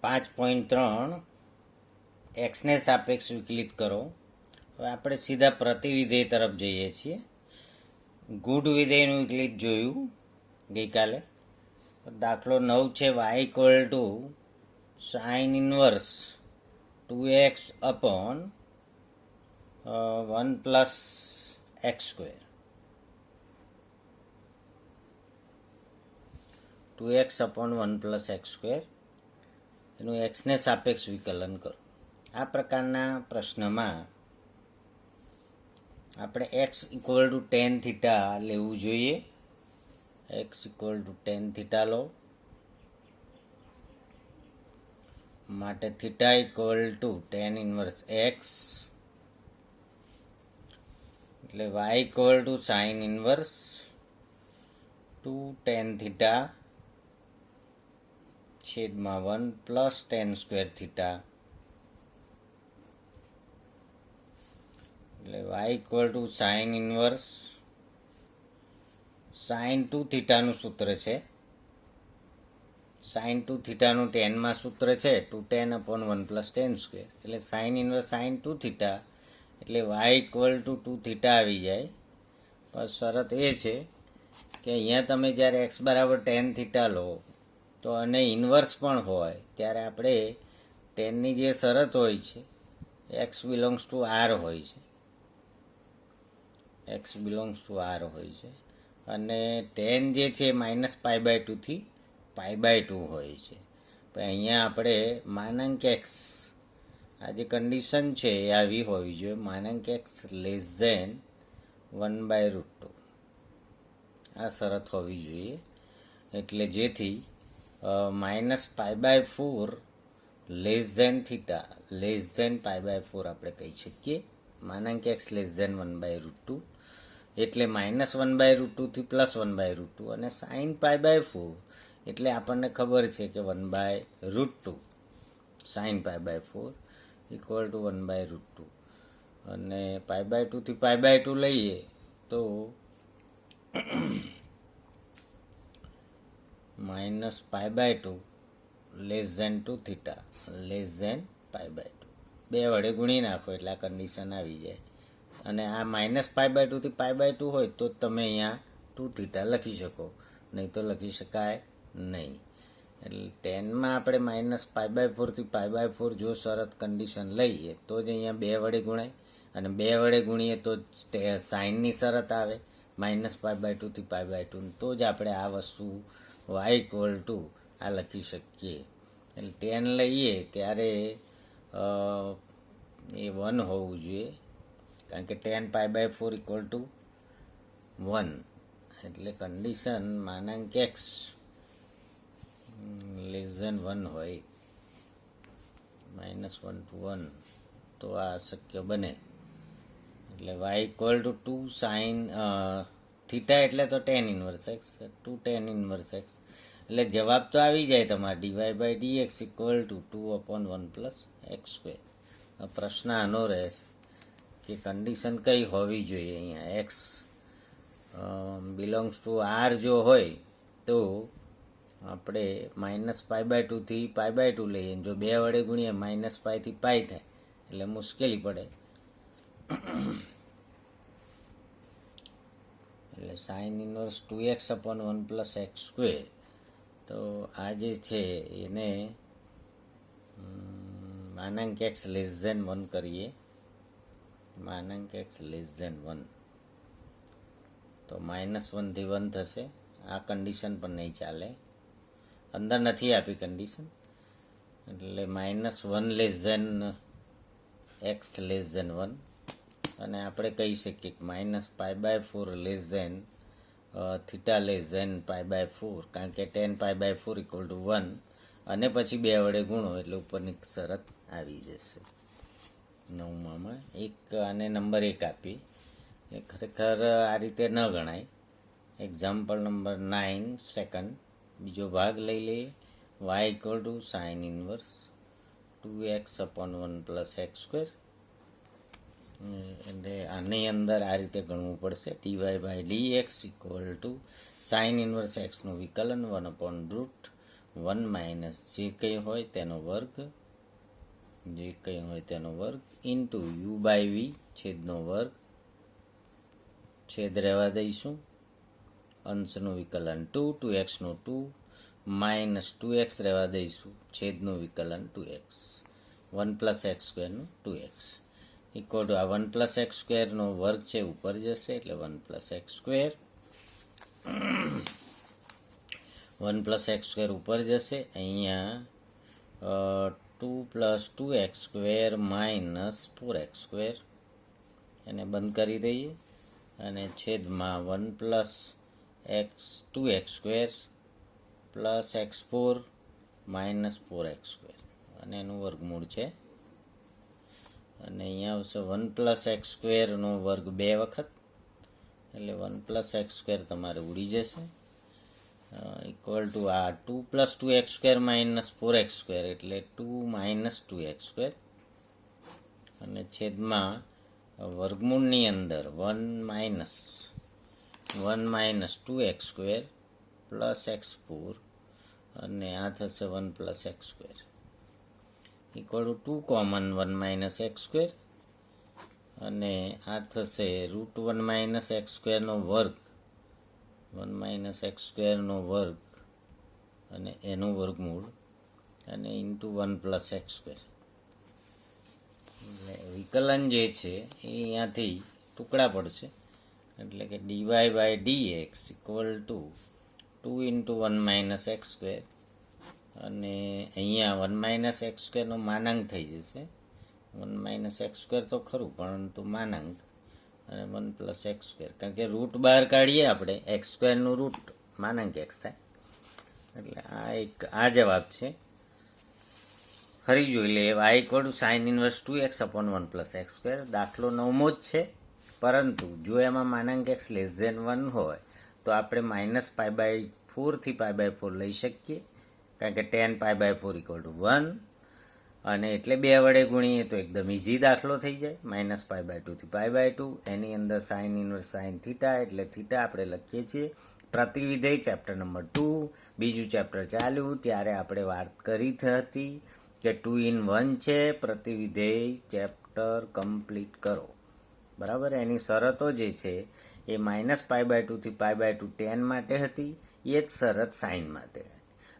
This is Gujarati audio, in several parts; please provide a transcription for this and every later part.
5.3 એક્સને સાપેક્ષ વિકલિત કરો. હવે આપણે સીધા પ્રતિવિધેય તરફ જઈએ છીએ. ગુડ વિધેયનું વિકલિત જોયું ગઈકાલે. દાખલો 9 છે y equal to sine inverse 2x upon 1 plus x square. 2x upon 1 plus x square એનું એક્સને સાપેક્ષ વિકલન કરો. આ પ્રકારના પ્રશ્નમાં આપણે એક્સ ઇક્વલ ટુ ટેન થીટા લેવું જોઈએ. X equal to tan theta લો. માટે theta equal to tan inverse x એટલે y equal to sine inverse two tan theta છેદમાં 1 પ્લસ ટેન સ્ક્વેર થીટા એટલે y equal to sine inverse sine 2 થીટાનું સૂત્ર છે. સાઇન 2 થીટાનું ટેનમાં સૂત્ર છે 2tan upon 1 plus tan square એટલે સાઇન ઇન્વર્સ સાઇન 2 થીટા એટલે વાય ઇક્વલ ટુ 2 થીટા આવી જાય. પણ શરત એ છે કે અહીંયા તમે જ્યારે એક્સ બરાબર ટેન થીટા લો તો અને ઇન્વર્સ પણ હોય ત્યારે આપણે ટેનની જે શરત હોય છે એક્સ બિલોંગ્સ ટુ આર હોય છે. એક્સ બિલોંગ્સ ટુ આર હોય છે અને ટેન જે છે માઇનસ પાઈ બાય ટુથી પાઈ બાય ટુ હોય છે. પણ અહીંયા આપણે માનાંક એક્સ આ જે કન્ડિશન છે એ આવી હોવી જોઈએ. માનાંક એક્સ લેસ ધેન 1/√2 આ શરત હોવી જોઈએ. એટલે જેથી minus pi by four less than theta less than pi by four આપણે કહી શકીએ. માનાંક એક્સ લેસ ધેન 1/√2 એટલે માઇનસ 1/√2 થી પ્લસ 1/√2 અને સાઇન પાઈ બાય ફોર એટલે આપણને ખબર છે કે 1/√2 sine pi by four equal to 1/√2 અને પાઈ બાય ટુ થી પાઈ બાય ટુ લઈએ તો minus pi by two less than 2 theta less than pi by two બે વડે ગુણી નાખો એટલે આ કન્ડિશન આવી જાય. અને આ માઇનસ પાઈ બાય ટુથી પાઈ બાય ટુ હોય તો તમે અહીંયા 2 થીટા લખી શકો, નહીં તો લખી શકાય નહીં. એટલે ટેનમાં આપણે માઇનસ પાઈ બાય ફોરથી પાઈ બાય ફોર જો શરત કન્ડિશન લઈએ તો જ અહીંયા બે વડે ગુણાય અને બે વડે ગુણીએ તો સાઇનની શરત આવે માઇનસ પાઈ બાય ટુથી પાઈ બાય ટુ તો જ આપણે આ વસ્તુ વાય ઇક્વલ ટુ આ લખી શકીએ. એટલે ટેન લઈએ ત્યારે એ 1 હોવું જોઈએ કારણ કે tan pi by four equal to 1 એટલે કન્ડિશન માનાંક એક્સ લેસ ધેન 1 હોય -1 to 1 તો આ શક્ય બને. એટલે y equal to 2 sine theta એટલે તો tan inverse x 2 tan inverse x એટલે જવાબ તો આવી જાય તમારે dy by dx equal to 2 upon 1 plus x square. પ્રશ્ન આનો રહે કે કન્ડિશન કઈ હોવી જોઈએ. અહીંયા એક્સ બિલોંગ્સ ટુ આર જો હોય તો આપણે માઇનસ પાઈ બાય ટુથી પાઈ બાય ટુ લઈએ. જો બે વડે ગુણીએ માઇનસ પાઈથી પાઈ થાય એટલે મુશ્કેલી પડે. એટલે sign inverse 2x upon 1 plus x square તો આ જે છે એને માનાંક એક્સ લેસ ધેન 1 કરીએ. માનાંક એક્સ લેસ ધેન 1 તો -1 થી 1 થશે. આ કન્ડિશન પણ નહીં ચાલે, અંદર નથી આપી કન્ડિશન એટલે -1 less than x less than 1 અને આપણે કહી શકીએ કે minus pi by four less than theta less than pi by four કારણ કે tan pi by four equal to 1 અને પછી બે વડે ગુણો એટલે ઉપરની શરત આવી જશે. 9માં એક આને નંબર 1 આપી એ ખરેખર આ રીતે ન ગણાય. એક્ઝામ્પલ નંબર 9 સેકન્ડ બીજો ભાગ લઈ લઈએ. Y equal to sine inverse 2x upon 1 plus x square એટલે આની અંદર આ રીતે ગણવું પડશે. dy by dx equal to sine inverse એક્સનું વિકલન 1/√2 વન માઇનસ જે કંઈ હોય તેનો વર્ગ, જે કંઈ હોય તેનો વર્ગ ઇન્ટુ યુ બાય વી છેદનો વર્ગ, છેદ રહેવા દઈશું, અંશનું વિકલન 2x નું 2 માઇનસ 2x રહેવા દઈશું, છેદનું વિકલન 2x, 1 પ્લસ એક્સ સ્ક્વેરનું 2x ઇક્વલ ટુ આ 1 પ્લસ એક્સ સ્ક્વેરનો વર્ગ છે ઉપર જશે એટલે 1 plus x square, 1 plus x square ઉપર જશે, અહીંયા 2 plus 2x square minus 4x square એને બંધ કરી દઈએ અને છેદમાં 1 plus x 2x square plus x4 minus 4x square અને એનું વર્ગમૂળ છે, અને અહીંયા આવશે 1 પ્લસ એક્સ સ્ક્વેરનો વર્ગ 2 વખત એટલે 1 પ્લસ એક્સ સ્ક્વેર તમારે ઉડી જશે, ઇક્વલ ટુ આ 2 plus 2x square minus 4x square એટલે 2 માઇનસ 2x સ્ક્વેર અને છેદમાં વર્ગમૂળની અંદર 1 minus 2x square plus x4 અને આ થશે 1 plus x square equal to 2 common 1 minus x square અને આ થશે રૂટ 1 માઇનસ એક્સ સ્ક્વેરનો વર્ગ, 1 માઇનસ એક્સ સ્ક્વેરનો વર્ગ અને એનું વર્ગમૂળ અને ઇન્ટુ 1 પ્લસ એક્સ સ્ક્વેર. એટલે વિકલન જે છે એ અહીંયાથી ટુકડા પડશે એટલે કે dy by dx equal to 2 into 1 minus x square અને અહીંયા 1 માઇનસ એક્સ સ્ક્વેરનો માનાંક થઈ જશે, 1 માઇનસ એક્સ સ્ક્વેર તો ખરું પરંતુ માનાંક અને 1 પ્લસ એક્સ સ્ક્વેર, કારણ કે રૂટ બહાર કાઢીએ આપણે એક્સ સ્ક્વેરનું રૂટ માનાંક એક્સ થાય એટલે આ જવાબ છે. ફરી જોઈ લઈએ, y equal to sine inverse 2x upon 1 plus x square. દાખલો 9મો જ છે પરંતુ જો એમાં માનાંક એક્સ લેસ ધેન 1 હોય તો આપણે minus pi by 4 pi by 4 લઈ શકીએ, કારણ કે 10 પાઈ બાય 4 ઇક્વલ ટુ 1 અને એટલે 2 વડે ગુણીએ તો એકદમ ઇઝી દાખલો થઈ જાય. Minus pi by 2 pi by 2 એની અંદર સાઇન ઇન્વર્સ સાઇન થીટા એટલે થીટા આપણે લખીએ છીએ. પ્રતિવિધેય ચેપ્ટર નંબર 2 બીજું ચેપ્ટર ચાલ્યું ત્યારે આપણે વાત કરી હતી કે 2 in 1 છે, પ્રતિવિધેય ચેપ્ટર કમ્પ્લીટ કરો બરાબર. એની શરતો જે છે એ minus pi by 2 pi by 2 10 માટે હતી, એ જ શરત સાઇન માટે,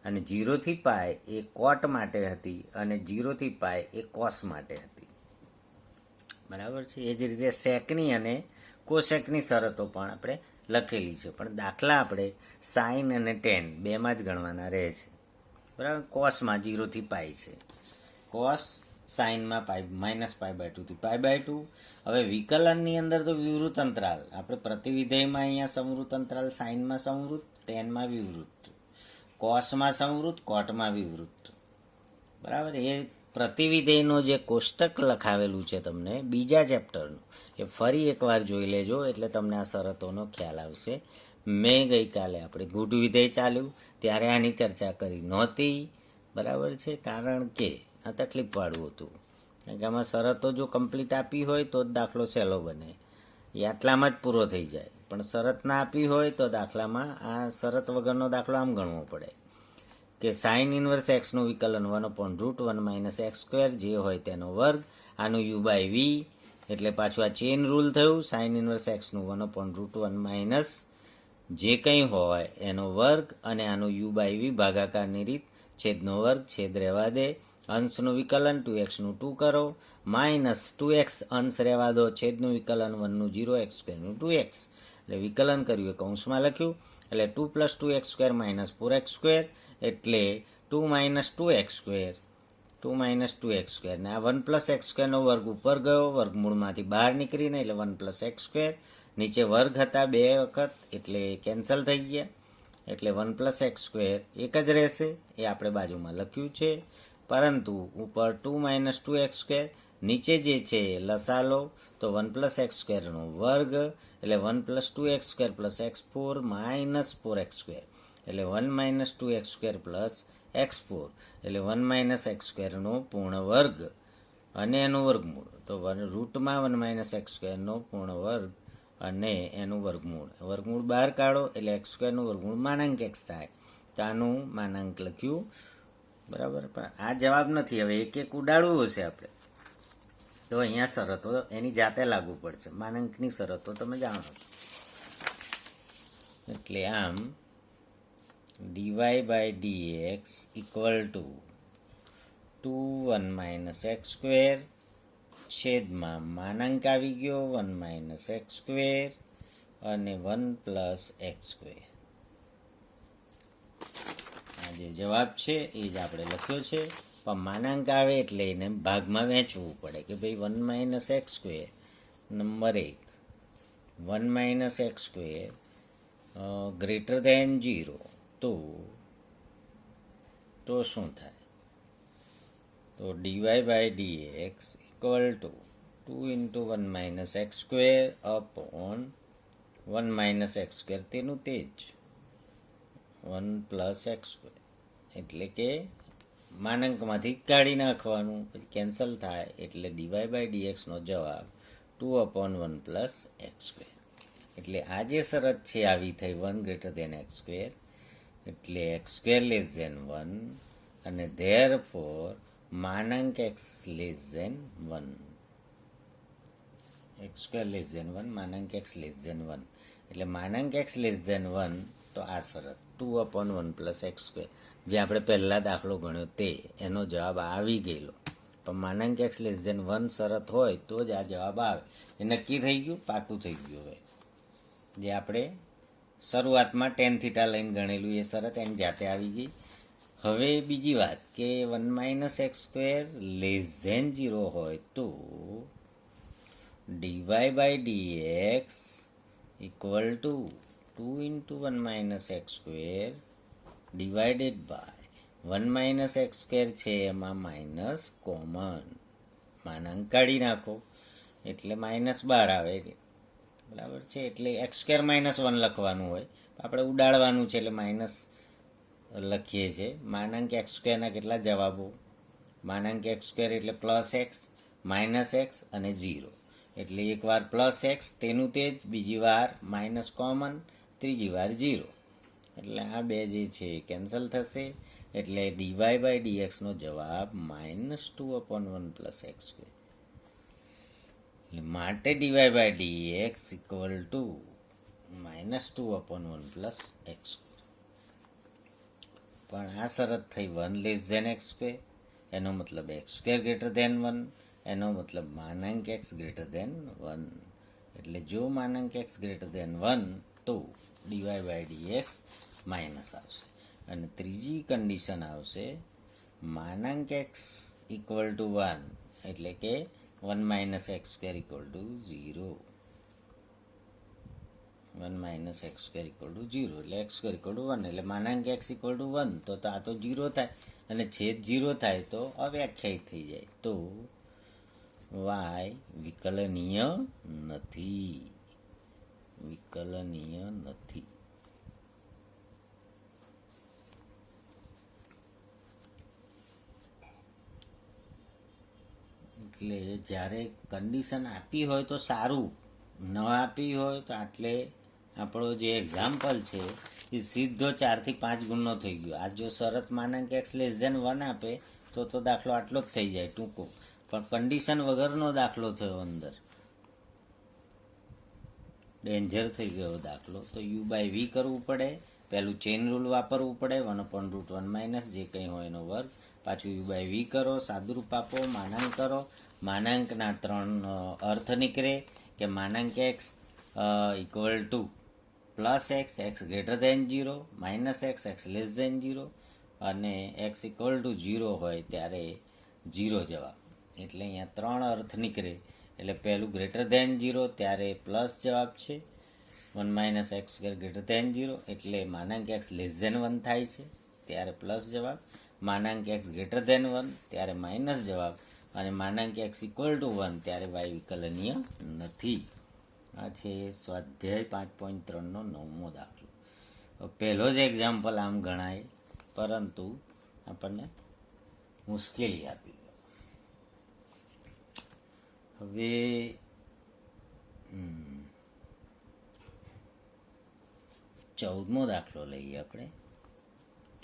અને 0 પાઈ એ કોટ માટે હતી અને 0 પાઈ એ કોસ માટે હતી બરાબર છે. એ જ રીતે સેકની અને કોસેકની શરતો પણ આપણે લખેલી છે, પણ દાખલા આપણે સાઇન અને ટેન બેમાં જ ગણવાના રહે છે બરાબર. કોસમાં 0 પાઈ છે, કોસ સાઇનમાં minus pi by 2 pi by 2. હવે વિકલનની અંદર તો વિવૃત અંતરાલ, આપણે પ્રતિવિધેયમાં અહીંયા સમવૃત અંતરાલ, સાઇનમાં સમવૃત, ટેનમાં વિવૃત, કોસમાં સંવૃત, કોટમાં વિવૃત બરાબર. એ પ્રતિવિધેયનો જે કોષ્ટક લખાવેલું છે તમને બીજા ચેપ્ટરનું એ ફરી એકવાર જોઈ લેજો એટલે તમને આ શરતોનો ખ્યાલ આવશે. મેં ગઈકાલે આપણે ગૂઢ વિધેય ચાલ્યું ત્યારે આની ચર્ચા કરી નહોતી બરાબર છે, કારણ કે આ તકલીફવાળું હતું, કારણ કે આમાં શરતો જો કમ્પ્લીટ આપી હોય તો જ દાખલો સહેલો બને, એ આટલામાં જ પૂરો થઈ જાય, પણ શરત ના આપી હોય તો દાખલામાં આ શરત વગરનો દાખલો આમ ગણવો પડે કે સાઇન ઇન્વર્સ એક્સનું વિકલન 1/√1 માઇનસ એક્સ સ્ક્વેર જે હોય તેનો વર્ગ, આનું યુ બાય વી એટલે પાછું આ ચેઇન રૂલ થયું, સાઇન ઇન્વર્સ એક્સનું 1/√1 માઇનસ જે કંઈ હોય એનો વર્ગ અને આનું યુ બાય વી ભાગાકારની રીત, છેદનો વર્ગ, છેદ રહેવા દે, અંશનું વિકલન 2xનું 2 કરો, માઇનસ 2x અંશ રહેવા દો, છેદનું વિકલન 1નું 0 એક્સ સ્ક્વેરનું 2x એટલે વિકલન કર્યું એ કૌંસમાં લખ્યું એટલે 2 plus 2x square minus 4x square એટલે 2 minus 2x square, 2 minus 2x square ને આ 1 પ્લસ એક્સ સ્ક્વેરનો વર્ગ ઉપર ગયો, વર્ગમૂળમાંથી બહાર નીકળીને એટલે 1 પ્લસ એક્સ સ્ક્વેર, નીચે વર્ગ હતા 2 વખત એટલે કેન્સલ થઈ ગયા એટલે 1 પ્લસ એક્સ સ્ક્વેર એક જ રહેશે, એ આપણે બાજુમાં લખ્યું છે. પરંતુ ઉપર 2 માઇનસ 2x સ્ક્વેર, નીચે જે છે લસા લો તો 1 પ્લસ એક્સ સ્ક્વેરનો વર્ગ એટલે 1 plus 2x square plus x4 minus 4x square એટલે 1 minus 2x square plus x4 એટલે 1 માઇનસ એક્સ સ્ક્વેરનો પૂર્ણ વર્ગ અને એનું વર્ગમૂળ, તો રૂટમાં 1 માઇનસ એક્સ સ્ક્વેરનો પૂર્ણ વર્ગ અને એનું વર્ગમૂળ, વર્ગમૂળ બહાર કાઢો એટલે એક્સ સ્ક્વેરનું વર્ગમૂળ માનાંક એક્સ થાય તો આનું માનાંક લખ્યું, બરાબર. પણ આ જવાબ નથી. હવે એક એક ઉડાડવું હશે આપણે તો અહીંયા શરતો એની જાતે લાગુ પડશે. માનાંકની શરતો તમે જાણો છો. એટલે આમ dy by dx equal to 2 1 - x square છેદમાં માનાંક આવી ગયો 1 - x સ્ક્વેર અને 1 + x સ્ક્વેર. આ જે જવાબ છે એ જ આપણે લખ્યો છે. પણ માનાંક આવે એટલે એને ભાગમાં વહેંચવું પડે કે ભાઈ 1 - x square number 1 1 - x square greater than 0 તો શું થાય? તો dy by dx equal to 2 × 1 - x square upon 1 - x square તેનું તે જ 1 + x સ્ક્વેર. એટલે કે માનાંકમાંથી કાઢી નાખવાનું, પછી કેન્સલ થાય એટલે ડીવાય બાય ડીએક્સનો જવાબ 2/1 + x સ્ક્વેર. એટલે આ જે શરત છે આવી થઈ 1 > x સ્ક્વેર, એટલે x સ્ક્વેર લેસ ધેન 1 અને ધેરફોર માનાંક x less than 1. x square less than 1 માનાંક x લેસ ધેન 1. એટલે માનાંક x લેસ ધેન 1 તો આ શરત 2/1 + x સ્ક્વેર જે આપણે પહેલાં દાખલો ગણ્યો તે એનો જવાબ આવી ગયેલો. પણ માનાંક x લેસ ધેન 1 શરત હોય તો જ આ જવાબ આવે. એ નક્કી થઈ ગયું, પાકું થઈ ગયું. હવે જે આપણે શરૂઆતમાં tan θ લઈને ગણેલું એ શરત એની જાતે આવી ગઈ. હવે બીજી વાત કે 1 - x સ્ક્વેર લેસ ધેન 0 હોય તો dy by dx equal to 2 × 1 - x square divided by 1 - x square છે એમાં માઇનસ કોમન, માનાંક કાઢી નાખો એટલે -12 આવે. બરાબર છે. એટલે x સ્ક્વેર -1 લખવાનું હોય, આપણે ઉડાડવાનું છે એટલે માઇનસ લખીએ છીએ. માનાંક x સ્ક્વેરના કેટલા જવાબો? માનાંક x સ્ક્વેર એટલે +x -x અને 0. એટલે એકવાર +x તેનું તે જ, બીજી વાર માઇનસ કોમન, ત્રીજી વાર 0. એટલે આ બે જે છે એ કેન્સલ થશે. એટલે ડીવાય બાય ડીએક્સનો જવાબ -2/1 + x સ્ક્વેર. એટલે માટે dy by dx equal to -2/1 + x square. પણ આ શરત થઈ 1 લેસ ધેન x સ્ક્વેર, એનો મતલબ x સ્ક્વેર ગ્રેટર ધેન 1, એનો મતલબ માનાંક x ગ્રેટર ધેન 1. એટલે જો માનાંક x ગ્રેટર ધેન 1 તો ડીવાય બાય ડીએક્સ માઇનસ આવશે. અને ત્રીજી કન્ડિશન આવશે માનાંક x ઇક્વલ ટુ 1 એટલે કે 1 - x square equal to 0. 1 - x square equal to 0 એટલે x સ્ક્વેર ઇક્વલ ટુ 1. એટલે માનાંક x ઇક્વલ ટુ 1 તો આ તો 0 થાય અને છેદ 0 થાય તો અવ્યાખ્યાયિત થઈ જાય. તો y વિકલનીય નથી. વિકલનીય નથી. એટલે જ્યારે કન્ડિશન આપી હોય તો સારું, ન આપી હોય તો આટલે આપણો જે એક્ઝામ્પલ છે એ સીધો 4 થી 5 ગુણનો થઈ ગયો. આ જો શરત માનાંક x લેસ ધેન 1 આપે તો દાખલો આટલો જ થઈ જાય ટૂંકો. પણ કન્ડિશન વગરનો દાખલો થયો, અંદર ડેન્જર થઈ ગયો દાખલો, તો u/v કરવું પડે. પહેલું ચેઇન રૂલ વાપરવું પડે, 1/√1 જે કંઈ હોય એનો વર્ગ, પાછું u/v કરો, સાદુરૂપ આપો, માનાંક કરો. માનાંકના 3 અર્થ નીકળે કે માનાંક x equal to +x, x greater than 0, -x, x less than 0 અને x ઇક્વલ ટુ 0 હોય ત્યારે 0 જવાબ. એટલે અહીંયા 3 અર્થ નીકળે. એટલે પહેલું ગ્રેટર ધેન 0 ત્યારે પ્લસ જવાબ છે, 1 - x સ્ક્વેર ગ્રેટર ધેન 0 એટલે માનાંક x લેસ ધેન 1 થાય છે ત્યારે પ્લસ જવાબ, માનાંક x ગ્રેટર ધેન 1 ત્યારે માઇનસ જવાબ અને માનાંક x ઇક્વલ ટુ 1 ત્યારે y વિકલનીય નથી. આ છે સ્વાધ્યાય 5.3નો 9મો દાખલો. પહેલો જ એક્ઝામ્પલ આમ ગણાય પરંતુ આપણને મુશ્કેલી આપી. હવે 14મો દાખલો લઈએ આપણે.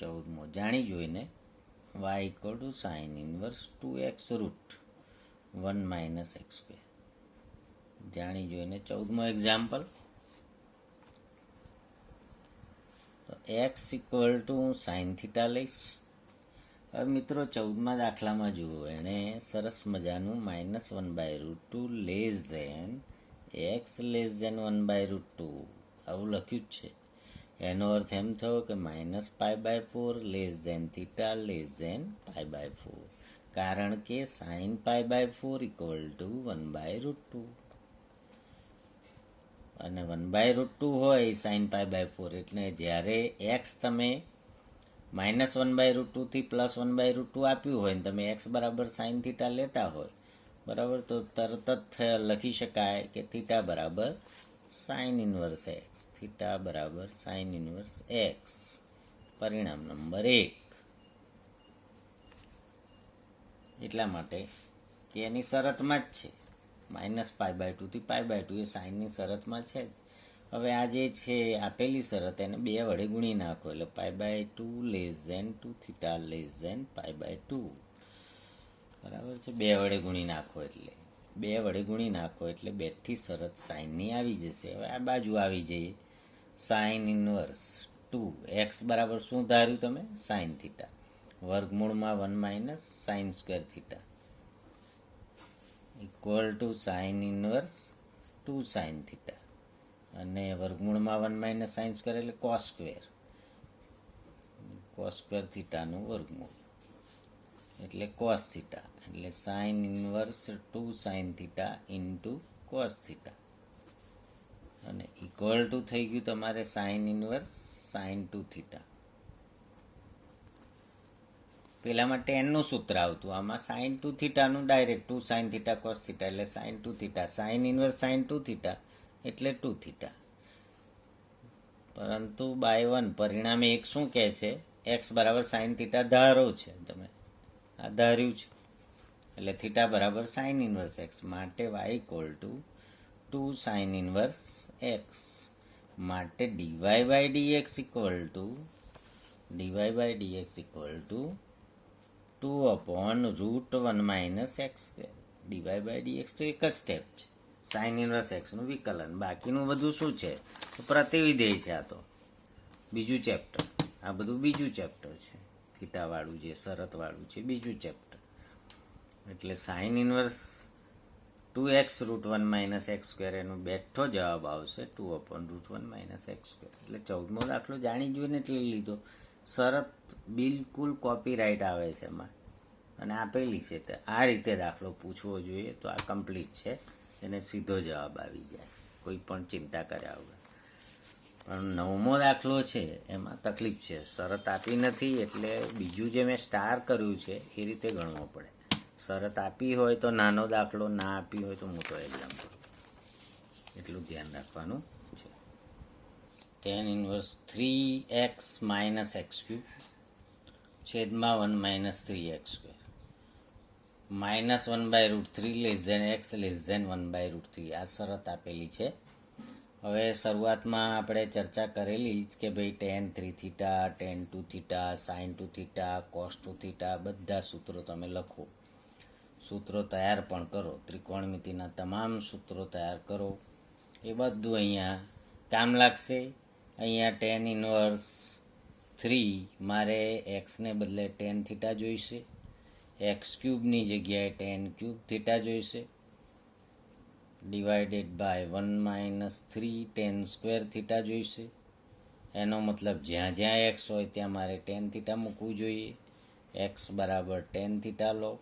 14મો જાણી જોઈને y equal to sine inverse 2x root 1 minus x square. જાણી જોઈને 14મો એક્ઝામ્પલ. તો એક્સ ઇક્વલ ટુ હું સાઇન થીટા લઈશ. હવે મિત્રો 14મા દાખલામાં જુઓ, એણે સરસ મજાનું -1/√2 less than x less than 1/√2 આવું લખ્યું જ છે. એનો અર્થ એમ થયો કે -π/4 less than theta less than π/4, કારણ કે સાઇન π/4 ઇક્વલ ટુ 1/√2 અને 1/√2 હોય સાઇન π/4 એટલે જ્યારે એક્સ તમે -1/√2 થી +1/√2 આપ્યું હોય ને તમે એક્સ બરાબર સાઇન થીટા લેતા હોય, બરાબર, તો તરત જ લખી શકાય કે થીટા બરાબર સાઇન ઇન્વર્સ એક્સ. થીટા બરાબર સાઇન ઇન્વર્સ એક્સ. પરિણામ નંબર 1. એટલા માટે કે એની શરતમાં જ છે, -π/2 થી π/2 એ સાઇનની શરતમાં છે જ. હવે આ જે છે આપેલી શરત એને 2 વડે ગુણી નાખો એટલે π/2 less than 2 theta less than π/2, બરાબર છે. 2 વડે ગુણી નાખો એટલે 2 વડે ગુણી નાખો એટલે બેઠી શરત સાઇનની આવી જશે. હવે આ બાજુ આવી જઈએ. સાઇન ઇન્વર્સ 2 એક્સ બરાબર શું ધાર્યું તમે? Sine theta. વર્ગમૂળમાં 1 minus sine square theta equal to sine inverse 2 sine theta, અને વર્ગમૂળમાં 1 માઇનસ સાઇન સ્ક્વેર એટલે કોસ સ્ક્વેર થીટાનું વર્ગમૂળ એટલે કોસ થીટા, એટલે sine inverse 2 sine theta into cos theta, અને ઇક્વલ ટુ થઈ ગયું તમારે સાઇન ઇન્વર્સ સાઇન 2 થીટા. પેલામાં ટેનનું સૂત્ર આવતું, આમાં સાઇન 2 થીટાનું direct 2 sine theta cos theta એટલે sine 2 theta. Sine inverse sine 2 theta એટલે 2 થીટા. પરંતુ બાય 1 પરિણામે એક શું કહે છે? એક્સ બરાબર સાઇન થીટા ધારો છે, તમે આ ધાર્યું છે એટલે થીટા બરાબર સાઇન ઇન્વર્સ એક્સ. માટે y equal to 2 sine inverse x. માટે dy/dx equal to 2/√1 minus x square. dy/dx તો એક જ સ્ટેપ છે, સાઇન ઇન્વર્સ એક્સનું વિકલન. બાકીનું બધું શું છે? તો પ્રતિવિધેય છે. આ તો બીજું ચેપ્ટર, આ બધું બીજું ચેપ્ટર છે. થીટાવાળું જે શરતવાળું છે બીજું ચેપ્ટર. એટલે sine inverse 2x√1 minus x square એનો બેઠો જવાબ આવશે 2/√1 માઇનસ એક્સ સ્ક્વેર. એટલે 14મો દાખલો જાણી જોઈને એટલે લીધો. શરત બિલકુલ કોપીરાઇટ આવે છે એમાં અને આપેલી છે, તો આ રીતે દાખલો પૂછવો જોઈએ તો આ કમ્પ્લીટ છે, એને સીધો જવાબ આવી જાય, કોઈ પણ ચિંતા કર્યા વગર. પણ 9મો દાખલો છે એમાં તકલીફ છે, શરત આપી નથી એટલે બીજું જે મેં સ્ટાર કર્યું છે એ રીતે ગણવો પડે. શરત આપી હોય તો નાનો દાખલો, ના આપી હોય તો મોટો એક્ઝામ્પલ, એટલું ધ્યાન રાખવાનું છે. tan inverse 3x minus x cube છેદમાં 1 minus 3x square -1/√3 less than x less than 1/√3 આ શરત આપેલી છે. હવે શરૂઆતમાં આપણે ચર્ચા કરેલી જ કે ભાઈ tan 3 theta, tan 2 theta, sin 2 theta, cos 2 theta બધા સૂત્રો તમે લખો, સૂત્રો તૈયાર પણ કરો, ત્રિકોણમિતિના તમામ સૂત્રો તૈયાર કરો, એ બધું અહીંયા કામ લાગશે. અહીંયા tan ઇન્વર્સ 3 મારે એક્સને બદલે tan થીટા જોઈશે, એક્સ ક્યુબની જગ્યાએ tan ક્યુબ થીટા જોઈશે, divided by 1 minus 3 tan square theta જોઈશે. એનો મતલબ જ્યાં જ્યાં એક્સ હોય ત્યાં મારે tan થીટા મૂકવું જોઈએ. એક્સ બરાબર tan થીટા લો,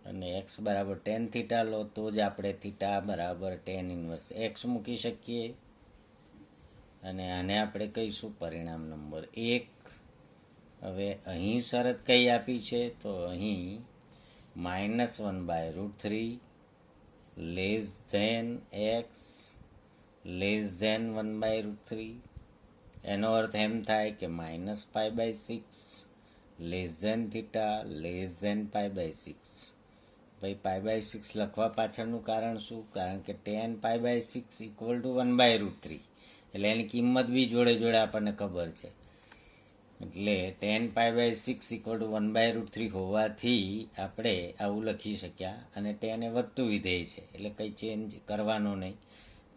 અને એક્સ બરાબર tan થીટા લો તો જ આપણે થીટા બરાબર tan ઇન્વર્સ એક્સ મૂકી શકીએ. અને આને આપણે કહીશું પરિણામ નંબર 1. હવે અહીં શરત કઈ આપી છે? તો અહીં -1/√3 less than x less than 1/√3. એનો અર્થ એમ થાય કે -π/6 less than theta less than π/6. ભાઈ π/6 લખવા પાછળનું કારણ શું? કારણ કે tan π/6 ઇક્વલ ટુ 1/√3 એટલે એની કિંમત બી જોડે જોડે આપણને ખબર છે. એટલે 10π/6 = 1/√3 હોવાથી આપણે આવું લખી શક્યા. અને 10 એ વધતું વિધેય છે એટલે કંઈ ચેન્જ કરવાનો નહીં.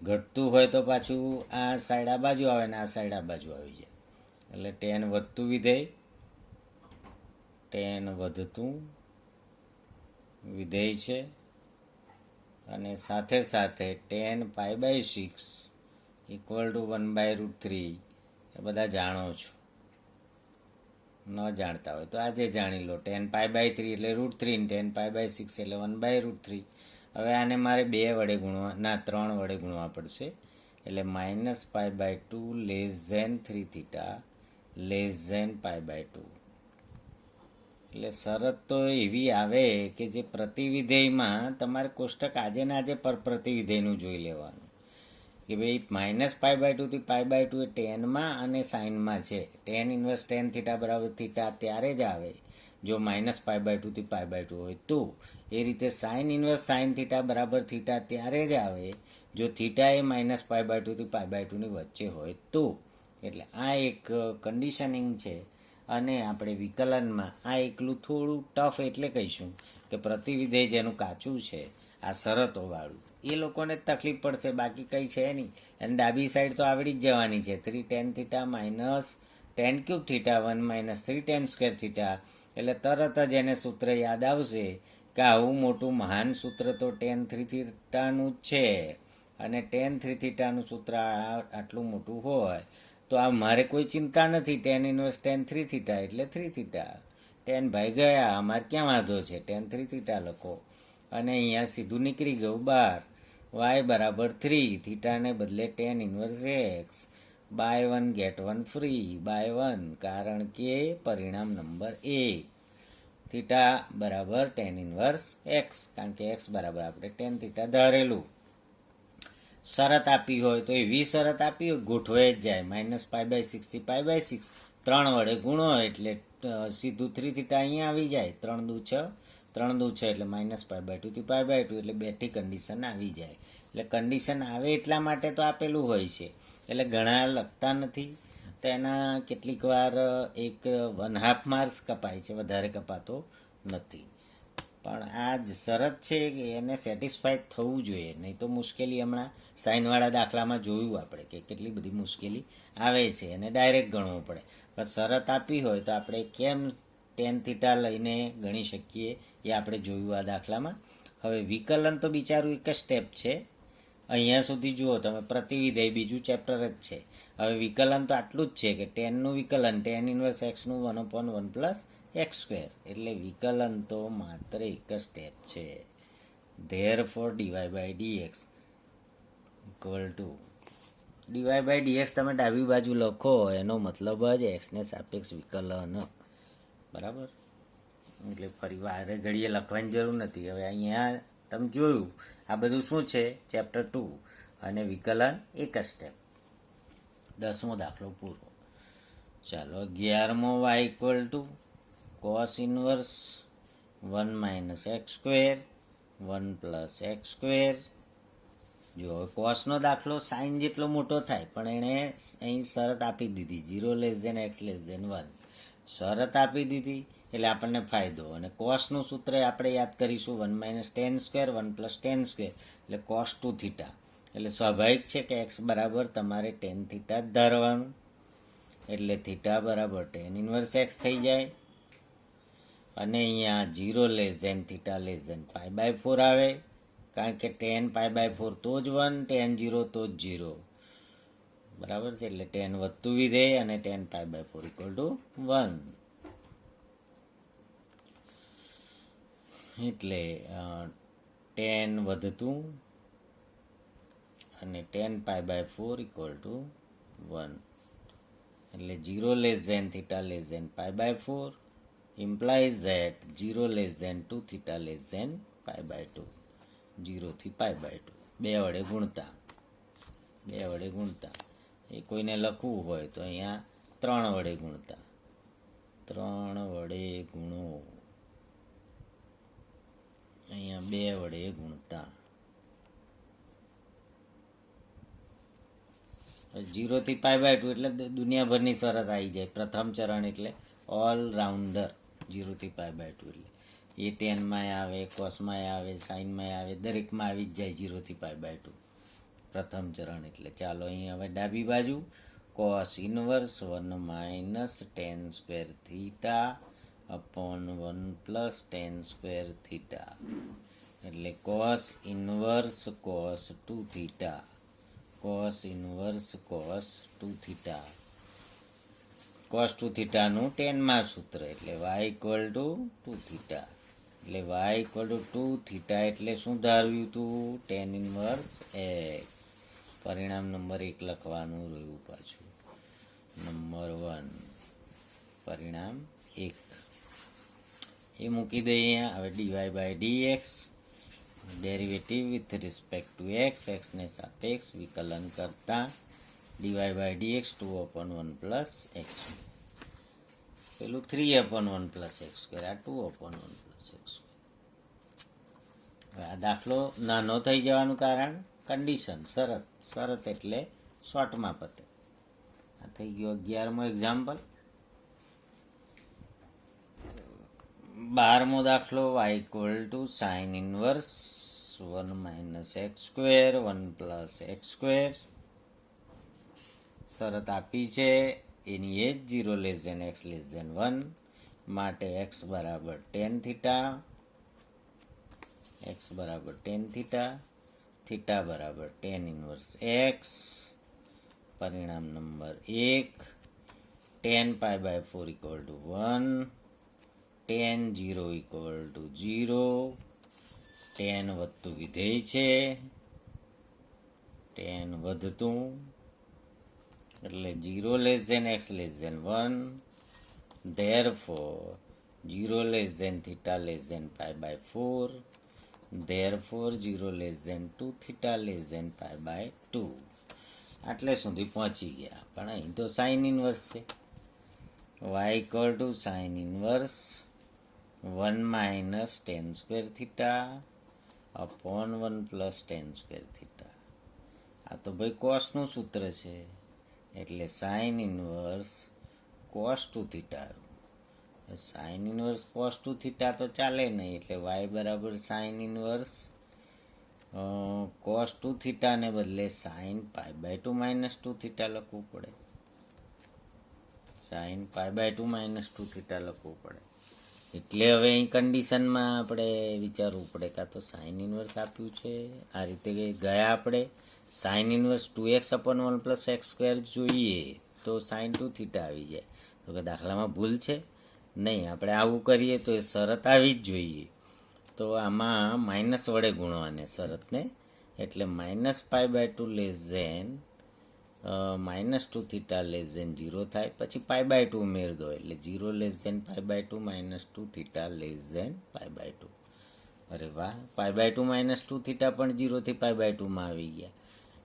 ઘટતું હોય તો પાછું આ સાઈડ આ બાજુ આવે ને આ સાઈડ આ બાજુ આવી જાય. એટલે 10 વધતું વિધેય, 10 વધતું વિધેય છે. અને સાથે સાથે 10π/6 = 1/√3 એ બધા જાણો છો. ન જાણતા હોય તો આજે જાણી લો. 10π/3 એટલે √3 ને 10π/6 એટલે 1/√3. હવે આને મારે 2 વડે ગુણવા, ના 3 વડે ગુણવા પડશે. એટલે -π/2 <3θ π/2. એટલે શરત તો એવી આવે કે જે પ્રતિવિધેયમાં તમારે કોષ્ટક આજે ને આજે પર પ્રતિવિધેયનું જોઈ લેવાનું કે ભાઈ -π/2 થી π/2 એ ટેનમાં અને સાઇનમાં છે. tan ઇન્વર્સ tan θ બરાબર θ ત્યારે જ આવે જો -π/2 થી π/2 હોય તો. એ રીતે સાઇન ઇન્વર્સ સાઇન θ બરાબર θ ત્યારે જ આવે જો θ એ -π/2 થી π/2 ની વચ્ચે હોય તો. એટલે આ એક કન્ડિશનિંગ છે. અને આપણે વિકલનમાં આ એકલું થોડું ટફ એટલે કહીશું કે પ્રતિવિધેય જેનું કાચું છે આ શરતોવાળું એ લોકોને જ તકલીફ પડશે, બાકી કંઈ છે નહીં. અને ડાબી સાઈડ તો આવડી જ જવાની છે. 3tan θ -tan³ θ 1 - 3tan² θ. એટલે તરત જ એને સૂત્ર યાદ આવશે કે આવું મોટું મહાન સૂત્ર તો tan3θનું જ છે. અને tan3θનું સૂત્ર આટલું મોટું હોય તો આ મારે કોઈ ચિંતા નથી. tan ઇન્વર્સ tan3θ એટલે 3θ. tan ભાઈ ગયા, અમારે ક્યાં વાંધો છે, tan3θ લખો. અને અહીંયા સીધું નીકળી ગયું બહાર. y બરાબર 3, થીટાને બદલે tan inverse x. Buy 1 get 1 free buy 1, કારણ કે પરિણામ નંબર 1. થીટા બરાબર tan ઇન્વર્સ x, કારણ કે x બરાબર આપણે tan θ ધારેલું. શરત આપી હોય તો એવી શરત આપી હોય ગોઠવાઈ જ જાય. -π/6 થી π/6 3 વડે ગુણો એટલે સીધું 3θ અહીંયા આવી જાય. 3 દુ 6, 3 દુ 6 એટલે -π/2 થી π/2 એટલે બેઠી કન્ડિશન આવી જાય. એટલે કન્ડિશન આવે એટલા માટે તો આપેલું હોય છે. એટલે ઘણા લખતા નથી તો એના કેટલીક વાર 1.5 માર્ક્સ કપાય છે, વધારે કપાતો નથી. પણ આ જ શરત છે કે એને સેટિસ્ફાય થવું જોઈએ, નહીં તો મુશ્કેલી હમણાં સાઇનવાળા દાખલામાં જોયું આપણે કે કેટલી બધી મુશ્કેલી આવે છે અને ડાયરેક્ટ ગણવું પડે. પણ શરત આપી હોય તો આપણે કેમ tan θ લઈને ગણી શકીએ એ આપણે જોયું આ દાખલામાં. હવે વિકલન તો બિચારું એક જ સ્ટેપ છે. અહીંયા સુધી જુઓ તમે, પ્રતિવિધેય બીજું ચેપ્ટર જ છે. હવે વિકલન તો આટલું જ છે કે ટેનનું વિકલન tan ઇન્વર્સ x નું 1/1 + x². એટલે વિકલન તો માત્ર એક જ સ્ટેપ છે. ધેરફોર dy/dx = dy/dx તમે ડાબી બાજુ લખો એનો મતલબ જ એક્સને સાપેક્ષ વિકલન, બરાબર. એટલે ફરી વારે ઘડીએ લખવાની જરૂર નથી. હવે અહીંયા તમે જોયું આ બધું શું છે, ચેપ્ટર 2 અને વિકલન એક જ સ્ટેપ. 10મો દાખલો પૂરો. ચાલો 11મો y = cos inverse 1 - x², 1 + x². જો કોસનો દાખલો સાઇન જેટલો મોટો થાય પણ એણે અહીં શરત આપી દીધી 0 x 1. શરત આપી દીધી એટલે આપણને ફાયદો. અને કોસનું સૂત્ર આપણે યાદ કરીશું 1 - tan², 1 + tan², એટલે cos 2θ. એટલે સ્વાભાવિક છે કે x બરાબર તમારે tan θ જ ધારવાનું. એટલે θ બરાબર tan ઇન્વર્સ x થઈ જાય. અને અહીંયા 0 θ π/4 આવે, કારણ કે tan π/4 તો જ 1, tan 0 તો જ 0, બરાબર છે. એટલે tan વધતું વિધેય અને tan π/4 = 1. એટલે tan વધતું અને tan π/4 = 1. એટલે 0 θ π/4 implies that 0 2θ π/2. 0 થી π/2 બે વડે ગુણતા. એ કોઈને લખવું હોય તો અહીંયા 3 વડે ગુણતા. 3 વડે ગુણો, અહીંયા 2 વડે ગુણતા. 0 થી π/2 એટલે દુનિયાભરની શરત આવી જાય. પ્રથમ ચરણ એટલે ઓલરાઉન્ડર. 0 થી π/2 એટલે એ ટેનમાં આવે, કોસમાં આવે, સાઇનમાં આવે, દરેકમાં આવી જ જાય 0 થી π/2 પ્રથમ ચરણ એટલે. ચાલો અહીં હવે ડાબી બાજુ cos inverse 1 minus ten square theta upon 1 plus tan square theta એટલે cos inverse cos 2 theta, cos inverse cos 2 theta. cos 2 થીટાનું 10માં સૂત્ર એટલે y ઇક્વલ ટુ 2 થીટા. એટલે y ઇક્વલ ટુ 2 થીટા એટલે શું ધાર્યું હતું? Ten inverse x. પરિણામ નંબર 1 લખવાનું રહ્યું પાછું. નંબર 1 પરિણામ 1 એ મૂકી દઈએ. હવે dy/dx derivative with respect to x, એક્સને સાપેક્ષ વિકલન કરતા dy/dx 2/1 પ્લસ એક્સ, પેલું 3/1 પ્લસ એક્સ સ્ક્વેર, આ 2/1 પ્લસ એક્સ સ્ક્વેર. હવે આ દાખલો નાનો થઈ જવાનું કારણ કન્ડિશન, શરત એટલે શોર્ટમાં પતે. આ થઈ ગયો 11મો એક્ઝામ્પલ. 12મો દાખલો y equal to sine inverse 1 minus x square 1 plus x square. શરત આપી છે એની એ જ 0 x <1 માટે x બરાબર ટેન થીટા, x બરાબર ટેન થીટા, થીટા બરાબર ટેન ઇનવર્સ એક્સ. પરિણામ number 1 tan π/4 equal to 1, tan 0 equal to 0, tan વધતું વિધેય છે, ટેન વધતું એટલે 0 x <1, therefore 0 θ π/4, therefore 0 2 θ π/2. આટલે સુધી પહોંચી ગયા. પણ અહીં તો સાઇન ઇનવર્સ છે. y equal to sine inverse 1 minus ten square theta upon 1 plus tan square theta. આ તો ભાઈ કોસનું સૂત્ર છે એટલે સાઇન ઇનવર્સ કોસ 2 થીટા આવ્યું. સાઇન ઇનવર્સ કોસ 2 થીટા તો ચાલે નહીં એટલે y બરાબર સાઇન ઇનવર્સ કોસ 2 થીટાને બદલે સાઇન π/2 માઇનસ 2 થીટા લખવું પડે. સાઇન π/2 માઇનસ 2 થીટા લખવું પડે. એટલે હવે અહીં કન્ડિશનમાં આપણે વિચારવું પડે. કાં તો સાઇન ઇનવર્સ આપ્યું છે, આ રીતે ગયા આપણે sine inverse 2x/1 plus x square જોઈએ તો સાઇન 2 થીટા આવી જાય. તો કે દાખલામાં ભૂલ છે? નહીં. આપણે આવું કરીએ તો એ શરત આવી જ જોઈએ. તો આમાં માઇનસ વડે ગુણવાને શરતને, એટલે -π/2 માઇનસ 2 થીટા <0 થાય. પછી π/2 ઉમેર દો એટલે 0 π/2 માઇનસ 2 થીટા π/2. અરે વાહ, π/2 માઇનસ 2 થીટા પણ 0 થી π/2 માં આવી ગયા.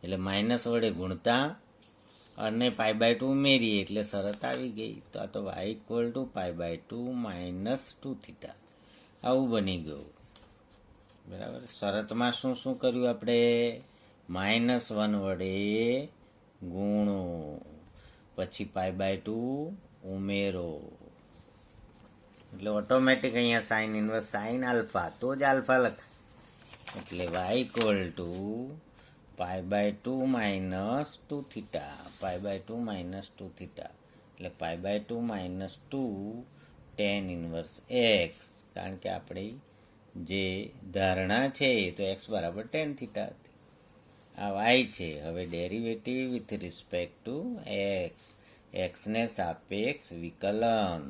એટલે માઇનસ વડે ગુણતા અને π/2 ઉમેરીએ એટલે શરત આવી ગઈ. તો આ તો y equal to π/2 minus 2 theta આવું બની ગયું. બરાબર. શરતમાં શું શું કર્યું આપણે? -1 વડે ગુણો, પછી π/2 ઉમેરો એટલે ઓટોમેટિક અહીંયા સાઇન ઇનવર્સ સાઇન આલ્ફા, તો જ આલ્ફા લખાય. એટલે y equal to π/2 minus 2 theta, π/2 minus 2 theta એટલે π/2 માઇનસ 2 ટેન ઇનવર્સ એક્સ. કારણ કે આપણી જે ધારણા છે એ તો એક્સ બરાબર ટેન થીટા હતી. આ y છે. હવે derivative with respect to x, એક્સને સાપેક્ષ વિકલન.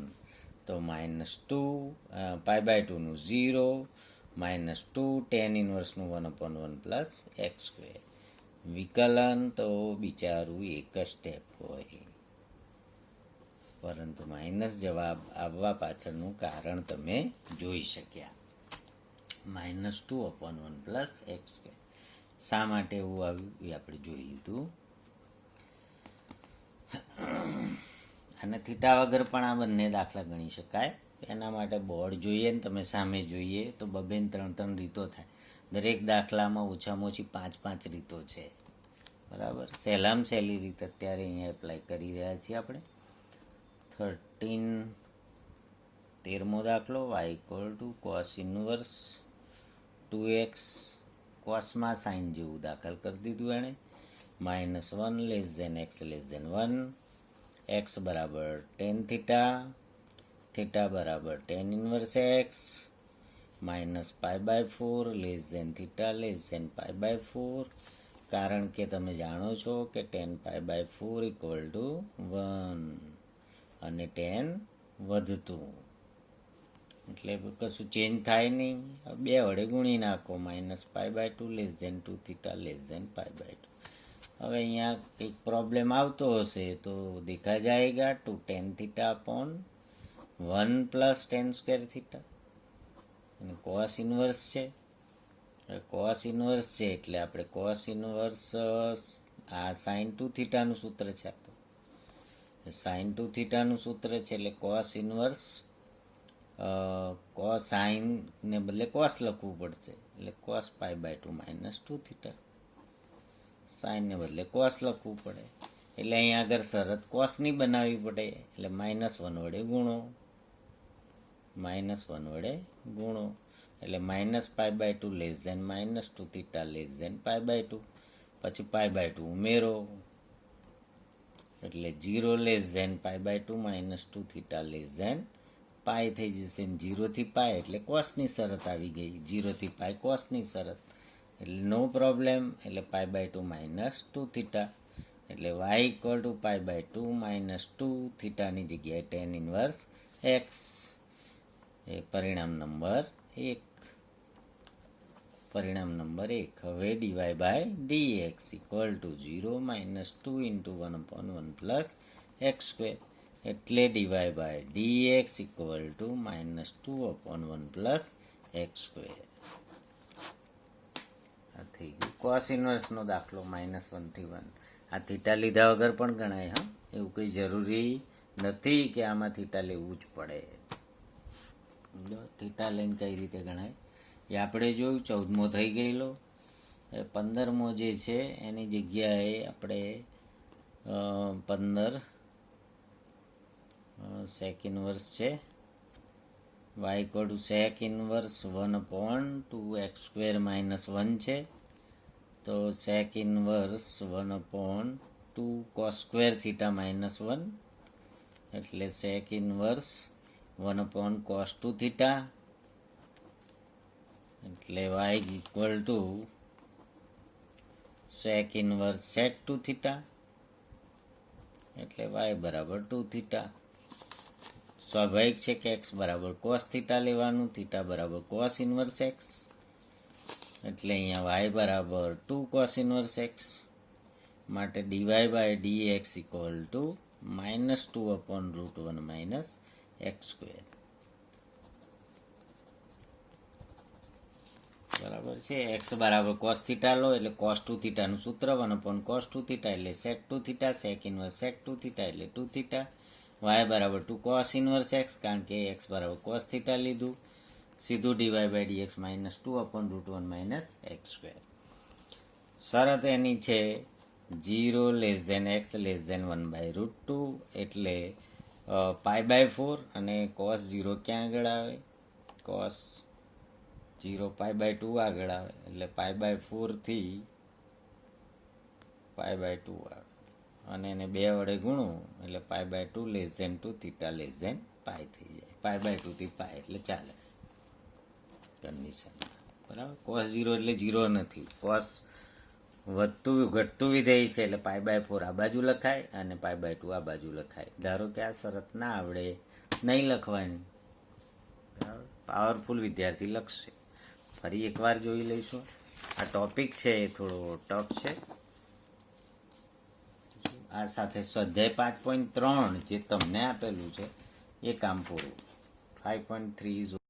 તો -2 π/2નું 0, -2 ટેન ઇનવર્સનું 1/1 પ્લસ એક્સ સ્ક્વેર. વિકલન તો બિચારું એક જ સ્ટેપ હોય, પરંતુ માઇનસ જવાબ આવવા પાછળનું કારણ તમે જોઈ શક્યા. -2/1 પ્લસ એક્સ સ્ક્વેર. શા માટે એવું આવ્યું એ આપણે જોઈ લીધું. અને થીટા વગર પણ આ બંને દાખલા ગણી શકાય. એના માટે બોર્ડ જોઈએ ને તમે સામે જોઈએ તો 2-3 રીતો થાય. દરેક દાખલામાં ઓછામાં ઓછી 5 રીતો છે. બરાબર. સહેલામાં સહેલી રીત અત્યારે અહીંયા એપ્લાય કરી રહ્યા છીએ આપણે. 13મો દાખલો, y equal to cos inverse 2x કોસમાં સાઇન જેવું દાખલ કરી દીધું એણે. -1 less than x less than 1, x બરાબર tan થીટા, થીટા બરાબર tan inverse x, -π/4 less than theta less than π/4, કારણ કે તમે જાણો છો કે tan π/4 ઇક્વલ ટુ 1 અને tan વધતું, એટલે કશું ચેન્જ થાય નહીં. બે વડે ગુણી નાખો. -π/2 less than 2 theta less than π/2. હવે અહીંયા કંઈક પ્રોબ્લેમ આવતો હશે તો દેખા જાયગા 2 tan theta upon 1 plus tan square theta, અને કોસ ઇન્વર્સ છે. કોસ ઇન્વર્સ છે એટલે આપણે કોસ ઇન્વર્સ આ sin 2 થીટાનું સૂત્ર છે. આ તો sin 2 થીટાનું સૂત્ર છે એટલે કોસ ઇન્વર્સ કોસ સાઇન ને બદલે કોસ લખવું પડશે, એટલે કોસ π/2 -2 થીટા. સાઇનને બદલે કોસ લખવું પડે, એટલે અહીંયા આગળ શરત કોસની બનાવવી પડે, એટલે -1 વડે ગુણો, -1 વડે ગુણો, એટલે -π/2 less than -2 theta less than π/2, પછી π/2 ઉમેરો, એટલે 0 less than π/2 -2 theta less than pi થઈ જશે. 0 થી પાઈ એટલે કોસની શરત આવી ગઈ, 0 થી પાઈ કોસની શરત, એટલે નો પ્રોબ્લેમ. એટલે π/2 -2 થીટા, એટલે y ઇક્વલ ટુ π/2 -2 થીટાની જગ્યાએ tan ઇન્વર્સ x, એ પરિણામ નંબર 1. પરિણામ નંબર 1. હવે dy/dx equal to 0 -2 into 1/1 plus x², એટલે dy/dx equal to -2/1 plus x². આ થઈ ગયું કોસ ઇન્વર્સનો દાખલો. -1 થી 1. આ થીટા લીધા વગર પણ ગણાય. હા, એવું કંઈ જરૂરી નથી કે આમાં થીટા લેવું જ પડે. થીટા લઈને કઈ રીતે ગણાય એ આપણે જોયું. 14મો થઈ ગયેલો. 15મો જે છે એની જગ્યાએ આપણે 15 sec ઇન્વર્સ છે. y equal two sec inverse 1/2x² -1 છે, તો sec ઇન્વર્સ 1/2 cos² થીટા -1, એટલે sec ઇન્વર્સ 1/cos2 થીટા, એટલે y equal two sec inverse sec2 theta, એટલે y બરાબર 2 થીટા. સ્વાભાવિક છે કે x બરાબર cos થીટા લેવાનું, થીટા બરાબર cos ઇન્વર્સ x, એટલે અહીંયા y બરાબર 2 cos ઇન્વર્સ x, માટે dy/dx ઇક્વલ ટુ -2/√1 x². બરાબર છે. x બરાબર cos થીટા લો એટલે cos2 થીટાનું સૂત્ર 1/cos2 થીટા એટલે sec2 theta, sec inverse sec2 theta એટલે 2 થીટા. y બરાબર 2 cos ઇન્વર્સ x, કારણ કે x બરાબર cos થીટા લીધું, સીધું dy/dx -2/√1 x². શરત એની છે 0 less than x less than 1/√2, એટલે π/4, અને cos 0 ક્યાં આગળ આવે? cos 0 π/2 આગળ આવે, એટલે π/4 થી π/2 આવે, અને એને 2 વડે ગુણું એટલે π/2 less than 2 theta less than pi થઈ જાય. π/2 થી પાઈ એટલે ચાલે કન્ડિશન. બરાબર. cos 0 એટલે 0 નથી, cos વધતું ઘટતું વિધેય છે, એટલે π/4 આ બાજુ લખાય અને π/2 આ બાજુ લખાય. ધારો કે આ શરત ના આવડે, નહીં લખવાની, બરાબર, પાવરફુલ વિદ્યાર્થી લખશે. ફરી એકવાર જોઈ લઈશું. આ ટોપિક છે એ થોડો ટફ છે. આ સાથે સ્વાધ્યાય 5.3 જે તમને આપેલું છે એ કામ પૂરું. 5.3